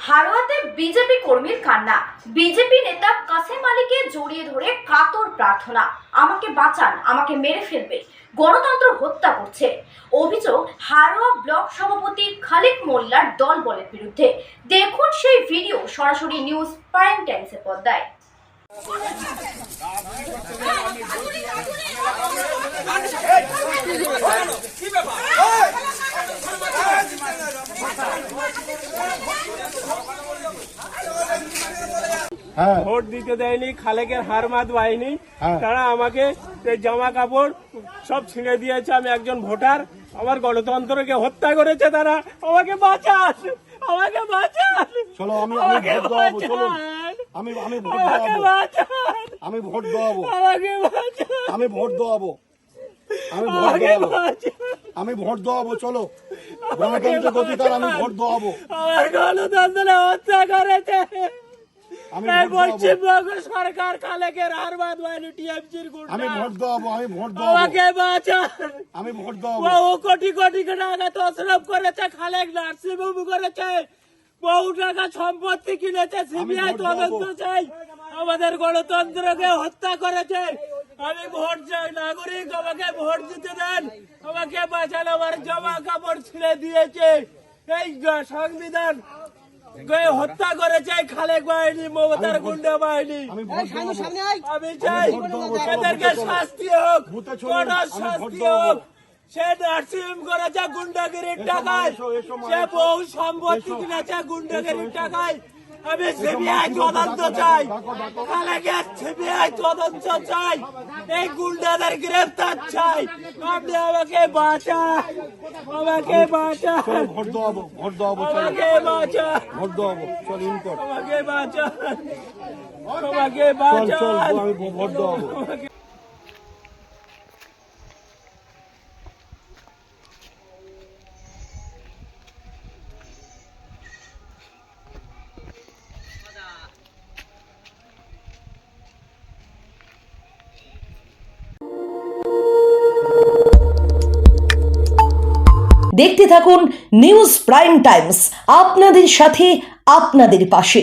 হারোয়াতে BJP কর্মীর কান্না। BJP নেতা কাসেম আলীকে জড়িয়ে ধরে কাতর প্রার্থনা, আমাকে বাঁচান, আমাকে মেরে ফেলবে, গণতন্ত্র হত্যা করছে। অভিযোগ হারোয়া ব্লক সভাপতি খালিক মোল্লার দলবলের বিরুদ্ধে। দেখুন সেই ভিডিও সরাসরি নিউজ প্রাইম টাইমসের পর্দায়। ভোট দিতে দেয়নি, খালেকের হার মাত পাইনি, তারা আমাকে জামা কাপড় সব ছিঁড়ে দিয়েছে। আমি একজন ভোটার, আমার গণতন্ত্রকে হত্যা করেছে তারা। আমাকে বাঁচান, আমাকে বাঁচান। চলো আমি ভোট দেওয়াবো, চলো আমি ভোট দেওয়াবো, আমি ভোট দেওয়াবো, আমাকে বাঁচান, আমি ভোট দেওয়াবো, আমি ভোট আমাকে দেওয়াবো, বাঁচান। আমি ভোট দেওয়াবো। চলো গণতান্ত্রিক অধিকার, আমি ভোট দেওয়াবো, আমার গণতন্ত্র হত্যা করেছে। আমি এই ভোট দেওয়াবো, পশ্চিমবঙ্গ সরকার খালেকের হার মাত পাইনি, টিএমসির আমি ভোট দেওয়াবো, আমি ভোট দেওয়াবো, আমাকে বাঁচান। আমি ভোট দেওয়াবো। বহু কোটি কোটি টাকা তছরূপ করেছে, খালেক নার্সিংহোম করেছে, বহু টাকা সম্পত্তি কিনেছে। সিবিআই তদন্ত চাই। আমাদের গণতন্ত্রকে হত্যা করেছে। আমি ভোট চাই, নাগরিক আমাকে ভোট দিতে দেন, আমাকে বাঁচান। আমার জামা কাপড় ছিঁড়ে দিয়েছে এই সংবিধান হত্যা করেছে খালেক বাহিনী, মমতার গুন্ডা বাহিনী। আমি ভোট দেওয়াবো, আমি চাই এদেরকে শাস্তি হোক, কঠোর শাস্তি হোক। সে নার্সিংহোম করেছে গুন্ডাগিরির টাকায়, সে বহু সম্পত্তি কিনেছে গুন্ডাগিরির টাকায়। আমি সিবিআই তদন্ত চাই, খালেকের সিবিআই তদন্ত চাই, এই গুন্ডাদের গ্রেফতার চাই। আপনি আমাকে বাঁচান, আমাকে বাঁচান, ভোট দেওয়াবো, ভোট দেওয়াবো, চলো আমাকে বাঁচান, ভোট দেওয়াবো, চল ইনকোর্ট, আমাকে বাঁচান, আমাকে চল চল বাঁচান। আমি ভোট দেওয়াবো। দেখতে থাকুন নিউজ প্রাইম টাইমস, আপনাদের সাথে, আপনাদের পাশে।